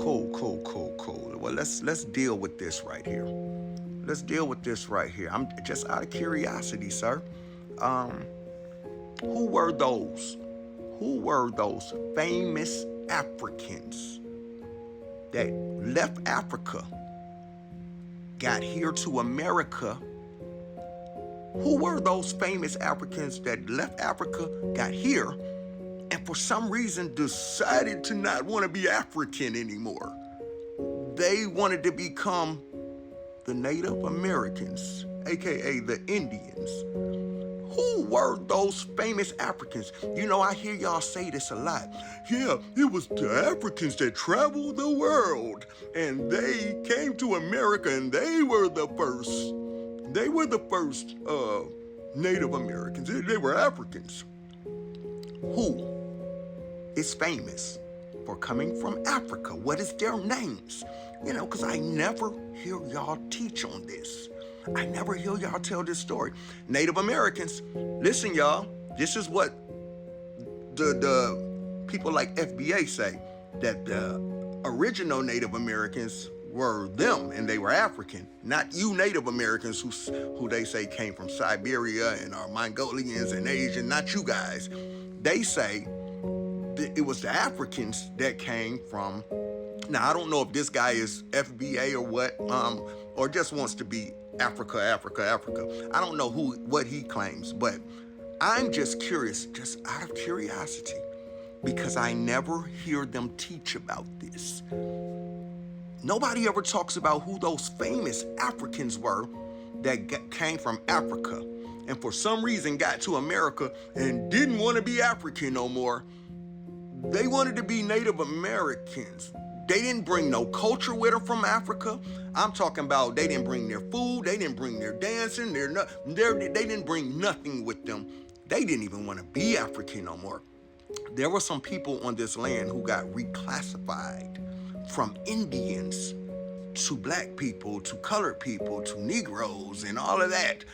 Cool. Well, let's deal with this right here. Let's deal with this right here. I'm just out of curiosity, sir. Um, who were those? Who were those famous Africans that left Africa, got here to America? Who were those famous Africans that left Africa, got here, and for some reason decided to not want to be African anymore? They wanted to become the Native Americans, aka the Indians. Who were those famous Africans? You know, I hear y'all say this a lot. Yeah, it was the Africans that traveled the world, and they came to America, and they were the first. They were the first Native Americans. They were Africans. Who is famous for coming from Africa? What is their names? You know, because I never hear y'all teach on this. I never hear y'all tell this story. Native Americans, listen, y'all, this is what the people like FBA say, that the original Native Americans were them and they were African, not you Native Americans who they say came from Siberia and are Mongolians and Asian, not you guys. They say it was the Africans that came from. Now, I don't know if this guy is FBA or what, or just wants to be Africa. I don't know what he claims, but I'm just curious, just out of curiosity, because I never hear them teach about this. Nobody ever talks about who those famous Africans were that came from Africa and for some reason got to America and didn't want to be African no more. They wanted to be Native Americans. They didn't bring no culture with them from Africa. I'm talking about they didn't bring their food, they didn't bring their dancing, they didn't bring nothing with them. They didn't even want to be African no more. There were some people on this land who got reclassified from Indians to black people, to colored people, to Negroes and all of that,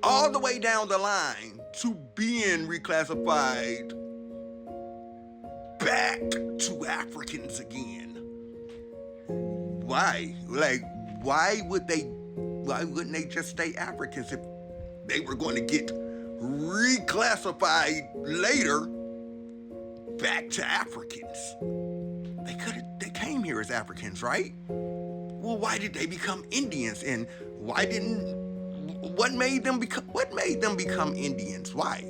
all the way down the line to being reclassified back to Africans again. Why? Like, why wouldn't they just stay Africans if they were going to get reclassified later back to Africans? They came here as Africans, right? Well, why did they become Indians? And what made them become Indians? Why?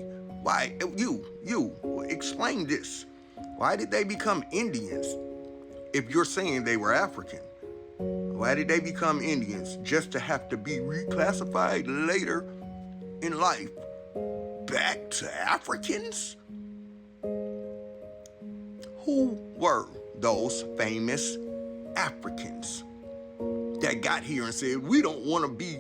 You explain this. Why did they become Indians if you're saying they were African? Why did they become Indians just to have to be reclassified later in life back to Africans? Who were those famous Africans that got here and said, we don't want to be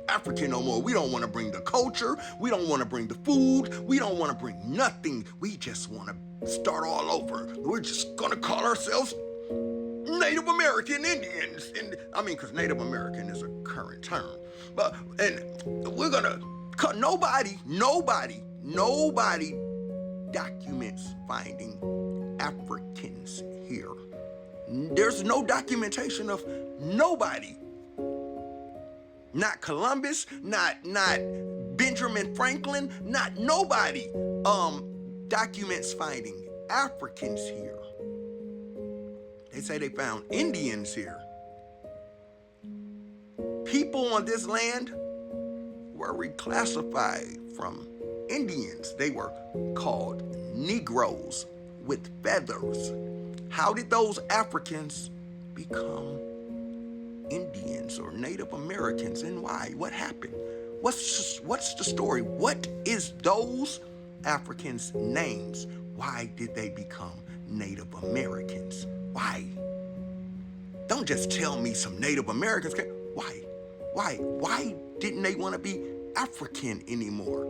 African no more. We don't want to bring the culture. We don't want to bring the food. We don't want to bring nothing. We just want to start all over. We're just going to call ourselves Native American Indians. And I mean, because Native American is a current term. And we're going to, nobody documents finding Africans here. There's no documentation of nobody. Not Columbus, not Benjamin Franklin, not nobody documents finding Africans here. They say they found Indians here. People on this land were reclassified from Indians. They were called Negroes with feathers. How did those Africans become Indians or Native Americans, and why? What happened? What's the story? What is those Africans' names? Why did they become Native Americans? Why? Don't just tell me some Native Americans. Why didn't they want to be African anymore?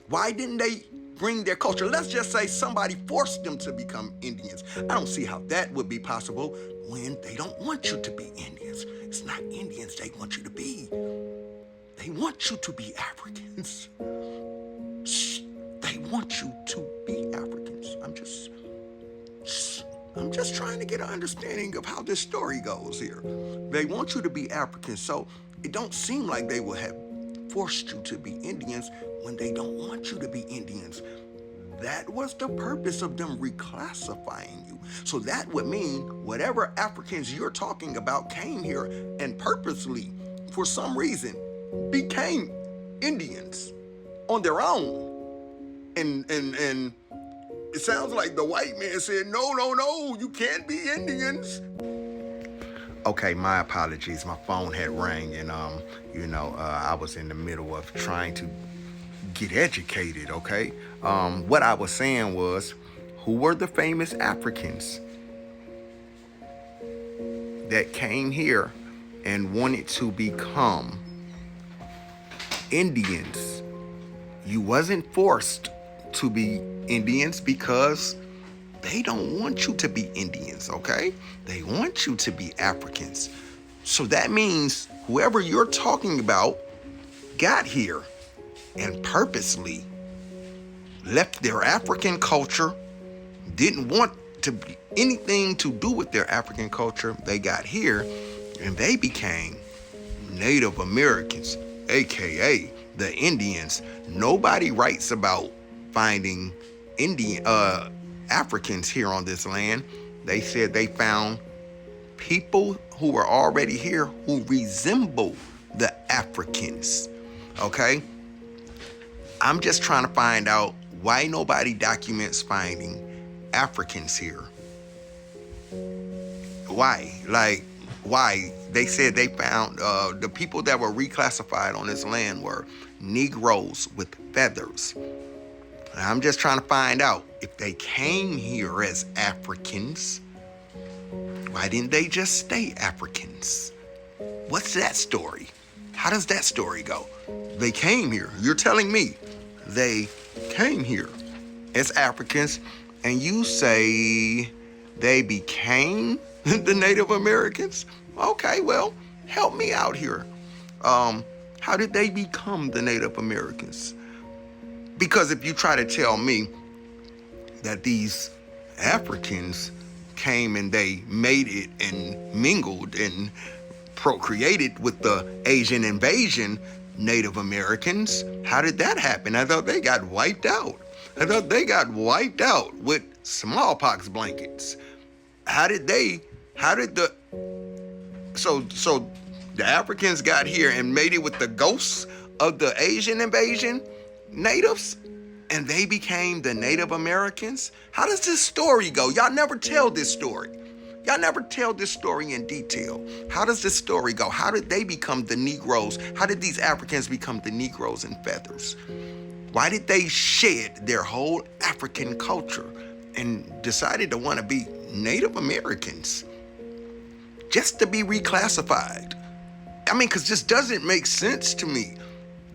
Why didn't they bring their culture? Let's just say somebody forced them to become Indians. I don't see how that would be possible when they don't want you to be Indians. It's not Indians they want you to be. They want you to be Africans. They want you to be Africans. I'm just trying to get an understanding of how this story goes here. They want you to be African, so it don't seem like they would have forced you to be Indians when they don't want you to be Indians. That was the purpose of them reclassifying you. So that would mean whatever Africans you're talking about came here and purposely, for some reason, became Indians on their own. And it sounds like the white man said, no, you can't be Indians. Okay, my apologies. My phone had rang, and I was in the middle of trying to get educated. Okay, what I was saying was, who were the famous Africans that came here and wanted to become Indians? You wasn't forced to be Indians because they don't want you to be Indians, okay? They want you to be Africans. So that means whoever you're talking about got here and purposely left their African culture, didn't want to be anything to do with their African culture. They got here and they became Native Americans, aka the Indians. Nobody writes about finding Africans here on this land. They said they found people who were already here who resemble the Africans. Okay? I'm just trying to find out why nobody documents finding Africans here. Why? Why? They said they found the people that were reclassified on this land were Negroes with feathers. I'm just trying to find out if they came here as Africans, why didn't they just stay Africans? What's that story? How does that story go? They came here. You're telling me they came here as Africans, and you say they became the Native Americans? Okay, well, help me out here. How did they become the Native Americans? Because if you try to tell me that these Africans came and they made it and mingled and procreated with the Asian invasion Native Americans, how did that happen? I thought they got wiped out. I thought they got wiped out with smallpox blankets. So the Africans got here and made it with the ghosts of the Asian invasion natives, and they became the Native Americans? How does this story go? Y'all never tell this story. Y'all never tell this story in detail. How does this story go? How did they become the Negroes? How did these Africans become the Negroes in feathers? Why did they shed their whole African culture and decided to want to be Native Americans just to be reclassified? I mean, because this doesn't make sense to me.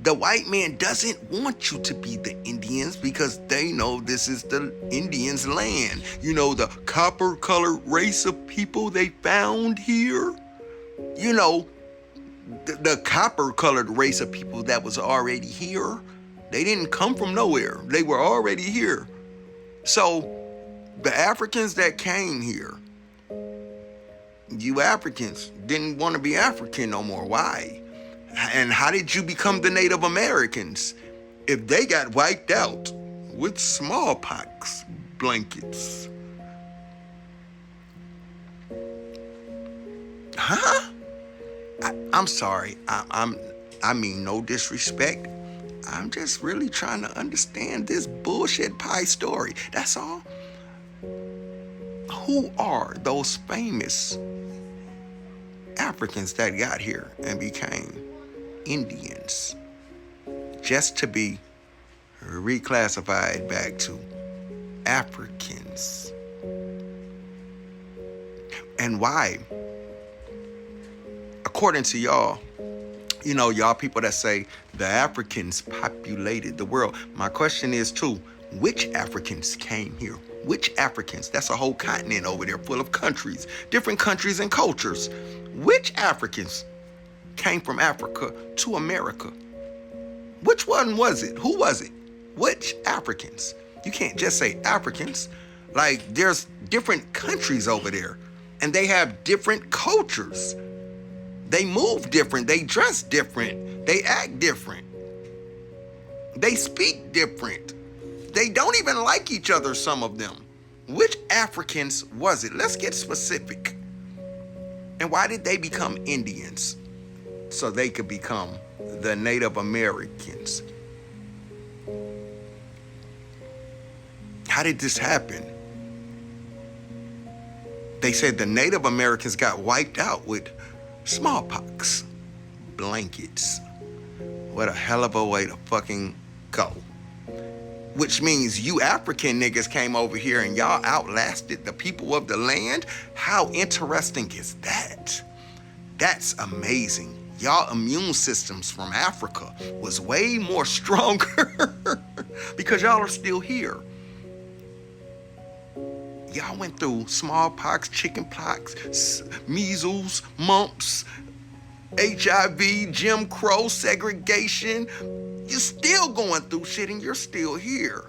The white man doesn't want you to be the Indians because they know this is the Indians' land. You know, the copper-colored race of people they found here. You know, the copper-colored race of people that was already here. They didn't come from nowhere. They were already here. So the Africans that came here, you Africans didn't want to be African no more. Why? And how did you become the Native Americans if they got wiped out with smallpox blankets? Huh? I'm sorry. I mean no disrespect. I'm just really trying to understand this bullshit pie story. That's all. Who are those famous Africans that got here and became Indians just to be reclassified back to Africans? And why? According to y'all, you know, y'all people that say the Africans populated the world. My question is too, which Africans came here? Which Africans? That's a whole continent over there full of countries, different countries and cultures. Which Africans came from Africa to America? Which one was it? Who was it? Which Africans? You can't just say Africans. Like, there's different countries over there, and they have different cultures. They move different, they dress different, they act different, they speak different. They don't even like each other, some of them. Which Africans was it? Let's get specific. And why did they become Indians? So they could become the Native Americans. How did this happen? They said the Native Americans got wiped out with smallpox blankets. What a hell of a way to fucking go. Which means you African niggas came over here and y'all outlasted the people of the land? How interesting is that? That's amazing. Y'all immune systems from Africa was way more stronger because y'all are still here. Y'all went through smallpox, chickenpox, measles, mumps, HIV, Jim Crow, segregation. You're still going through shit and you're still here.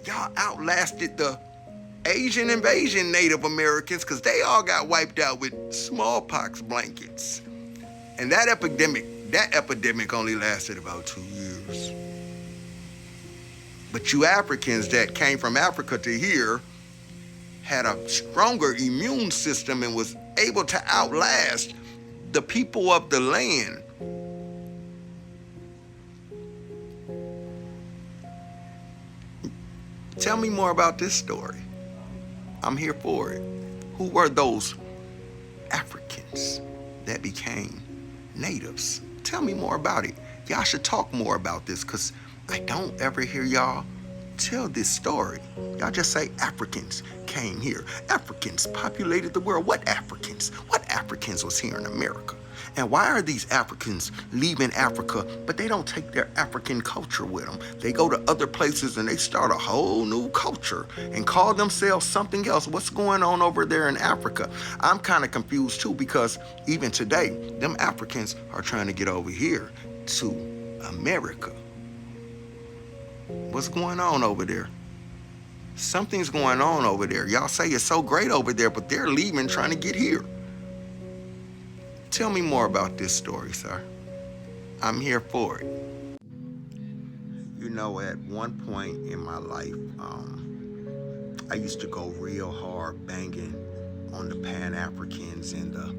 Y'all outlasted the Asian invasion Native Americans because they all got wiped out with smallpox blankets. And that epidemic only lasted about 2 years. But you Africans that came from Africa to here had a stronger immune system and was able to outlast the people of the land. Tell me more about this story. I'm here for it. Who were those Africans that became natives? Tell me more about it. Y'all should talk more about this because I don't ever hear y'all tell this story. Y'all just say Africans came here. Africans populated the world. What Africans? What Africans was here in America? And why are these Africans leaving Africa, but they don't take their African culture with them? They go to other places and they start a whole new culture and call themselves something else. What's going on over there in Africa? I'm kind of confused too because even today, them Africans are trying to get over here to America. What's going on over there? Something's going on over there. Y'all say it's so great over there, but they're leaving trying to get here. Tell me more about this story, sir. I'm here for it. You know, at one point in my life, I used to go real hard banging on the Pan-Africans and the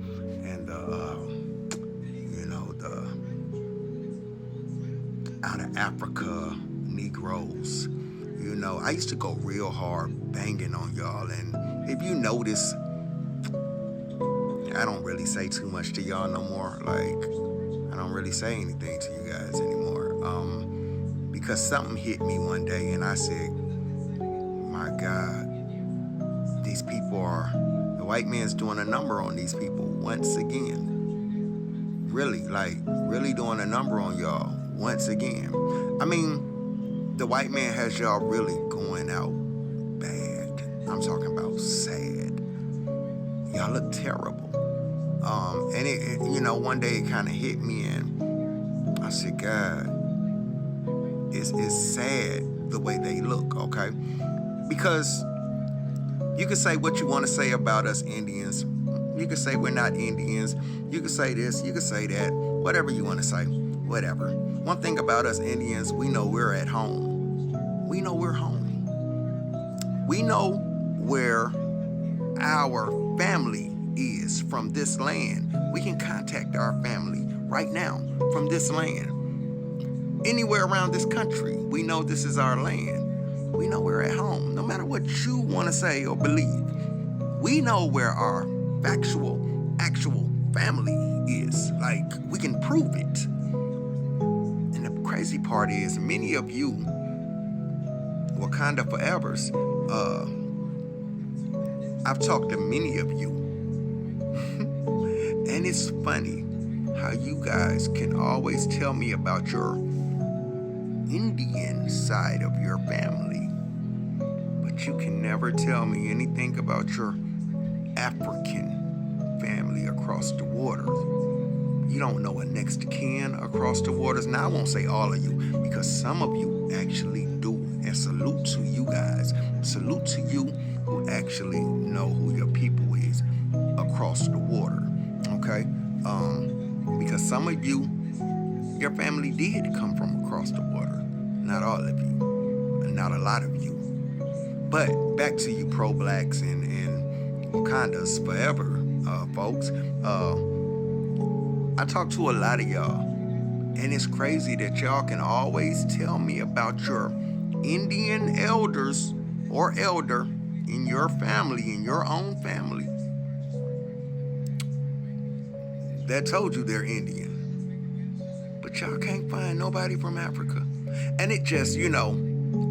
out of Africa Negroes. You know, I used to go real hard banging on y'all, and if you notice, I don't really say too much to y'all no more. Like, I don't really say anything to you guys anymore. Because something hit me one day and I said, my God, these people the white man's doing a number on these people once again. Really doing a number on y'all once again. I mean, the white man has y'all really going out bad. I'm talking about sad. Y'all look terrible. And it one day it kind of hit me and I said, God, it's sad the way they look, okay? Because you can say what you want to say about us Indians. You can say we're not Indians. You can say this, you can say that, whatever you want to say, whatever. One thing about us Indians, we know we're at home. We know we're home. We know where our family is from this land. We can contact our family right now from this land. Anywhere around this country, we know this is our land. We know we're at home. No matter what you want to say or believe, we know where our actual family is. Like, we can prove it. And the crazy part is, many of you Wakanda Forevers, I've talked to many of you. And it's funny how you guys can always tell me about your Indian side of your family, but you can never tell me anything about your African family across the water. You don't know a next to kin across the waters. Now, I won't say all of you, because some of you actually do. And salute to you guys. Salute to you who actually know who your people is across the water, okay? Because some of you, your family did come from across the water. Not all of you, and not a lot of you. But back to you pro-blacks and Wakanda's forever, folks. I talk to a lot of y'all, and it's crazy that y'all can always tell me about your Indian elders or elder in your family, in your own family, that told you they're Indian. But y'all can't find nobody from Africa. And it just,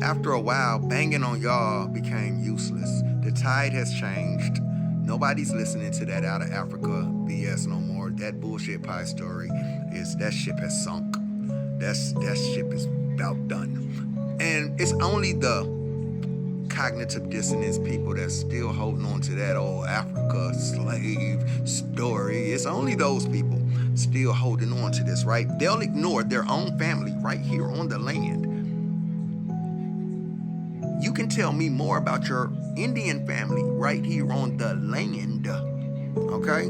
after a while, banging on y'all became useless. The tide has changed. Nobody's listening to that out of Africa BS no more. That bullshit pie story that ship has sunk. That ship is about done. And it's only the cognitive dissonance people that's still holding on to that old Africa slave story. It's only those people still holding on to this, right? They'll ignore their own family right here on the land. You can tell me more about your Indian family right here on the land, okay?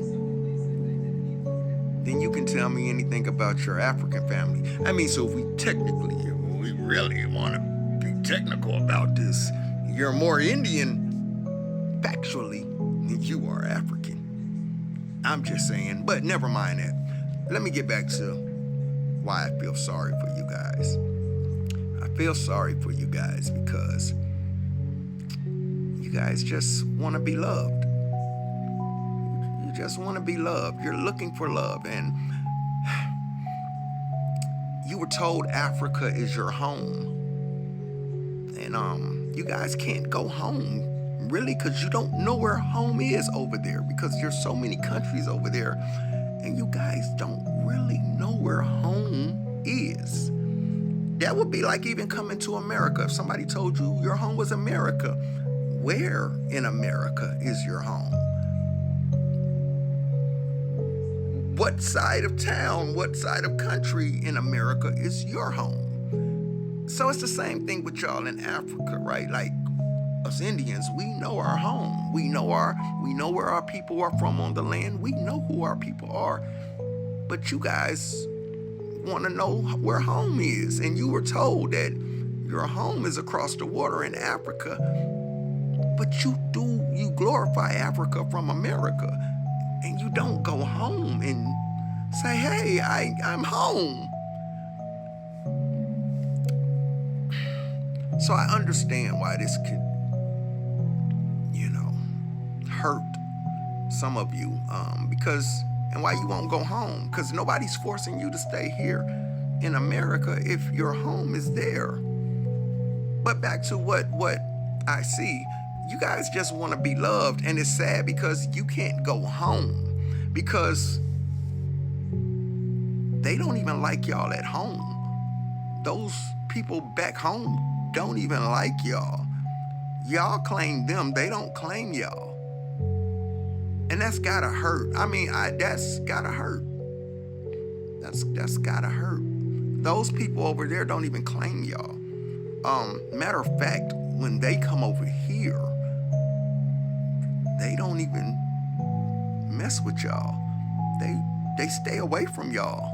Then you can tell me anything about your African family. I mean, so if we really want to be technical about this, you're more Indian factually than you are African. I'm just saying, but never mind that. Let me get back to why I feel sorry for you guys. I feel sorry for you guys because you guys just want to be loved. You just want to be loved. You're looking for love, and you were told Africa is your home. And you guys can't go home, really, because you don't know where home is over there, because there's so many countries over there, and you guys don't really know where home is. That would be like even coming to America. If somebody told you your home was America, where in America is your home? What side of town, what side of country in America is your home? So it's the same thing with y'all in Africa, right? Like us Indians, we know our home. We know where our people are from on the land. We know who our people are. But you guys want to know where home is, and you were told that your home is across the water in Africa. But you glorify Africa from America, and you don't go home and say, hey, I'm home. So I understand why this could, hurt some of you, and why you won't go home, because nobody's forcing you to stay here in America if your home is there. But back to what I see, you guys just want to be loved, and it's sad because you can't go home because they don't even like y'all at home. Those people back home don't even like y'all. Y'all claim them, they don't claim y'all. And that's gotta hurt. I mean, that's gotta hurt. That's gotta hurt. Those people over there don't even claim y'all. Matter of fact, when they come over here, they don't even mess with y'all. They stay away from y'all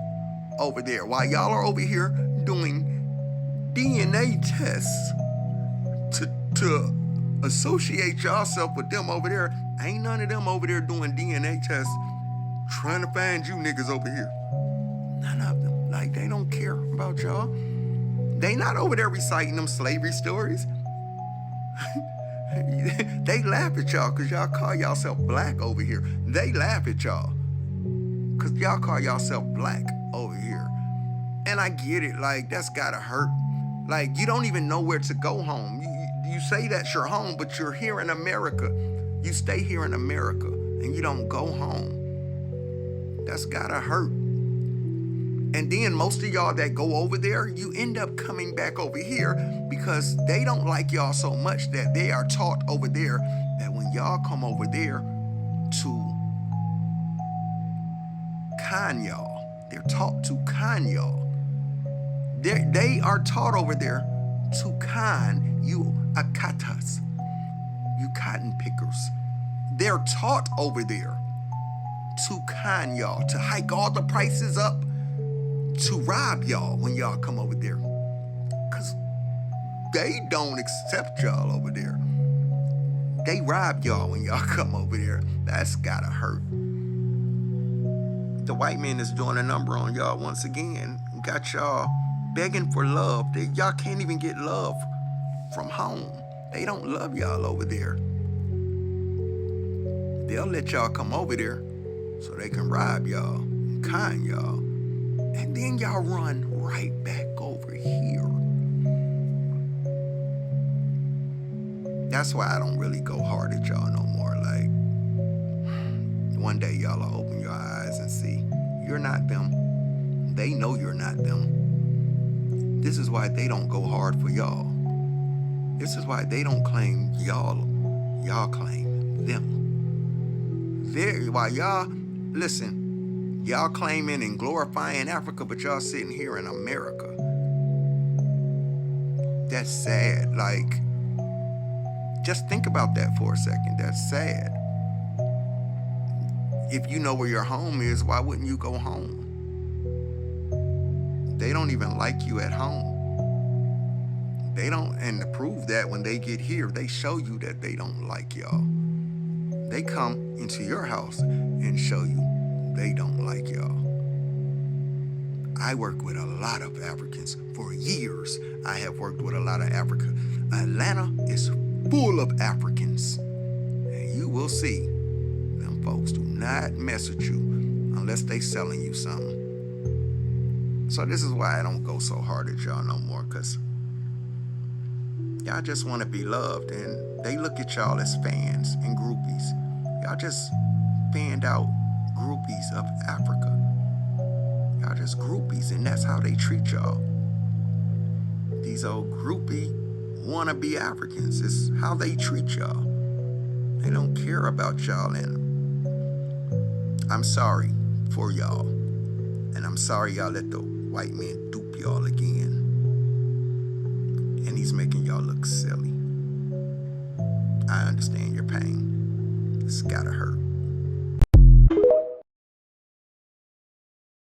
over there. While y'all are over here doing DNA tests to associate yourself with them over there, ain't none of them over there doing DNA tests trying to find you niggas over here. None of them. Like, they don't care about y'all. They not over there reciting them slavery stories. They laugh at y'all because y'all call yourself black over here. They laugh at y'all because y'all call yourself black over here. And I get it. Like, that's gotta hurt. Like, you don't even know where to go home. You say that's your home, but you're here in America. You stay here in America and you don't go home. That's gotta hurt. And then most of y'all that go over there, you end up coming back over here because they don't like y'all so much that they are taught over there that when y'all come over there to con y'all, they're taught to con y'all. They are taught over there to con you akatas. You cotton pickers. They're taught over there to con y'all, to hike all the prices up, to rob y'all when y'all come over there. Because they don't accept y'all over there. They rob y'all when y'all come over there. That's gotta hurt. The white man is doing a number on y'all once again. Got y'all begging for love. Y'all can't even get love from home. They don't love y'all over there. They'll let y'all come over there so they can rob y'all and con y'all. And then y'all run right back over here. That's why I don't really go hard at y'all no more. Like, one day y'all will open your eyes and see you're not them. They know you're not them. This is why they don't go hard for y'all. This is why they don't claim y'all. Y'all claim them. Why y'all, listen, y'all claiming and glorifying Africa, but y'all sitting here in America. That's sad. Like, just think about that for a second. That's sad. If you know where your home is, why wouldn't you go home? They don't even like you at home. They don't, and to prove that, when they get here, they show you that they don't like y'all. They come into your house and show you they don't like y'all. I work with a lot of Africans. For years, I have worked with a lot of Africa. Atlanta is full of Africans. And you will see, them folks do not mess with you unless they selling you something. So this is why I don't go so hard at y'all no more, because y'all just want to be loved, and they look at y'all as fans and groupies. Y'all just fanned out groupies of Africa. Y'all just groupies, and that's how they treat y'all. These old groupie wannabe Africans is how they treat y'all. They don't care about y'all, and I'm sorry for y'all. And I'm sorry y'all let the white man dupe y'all again. And he's making y'all look silly. I understand your pain. It's gotta hurt.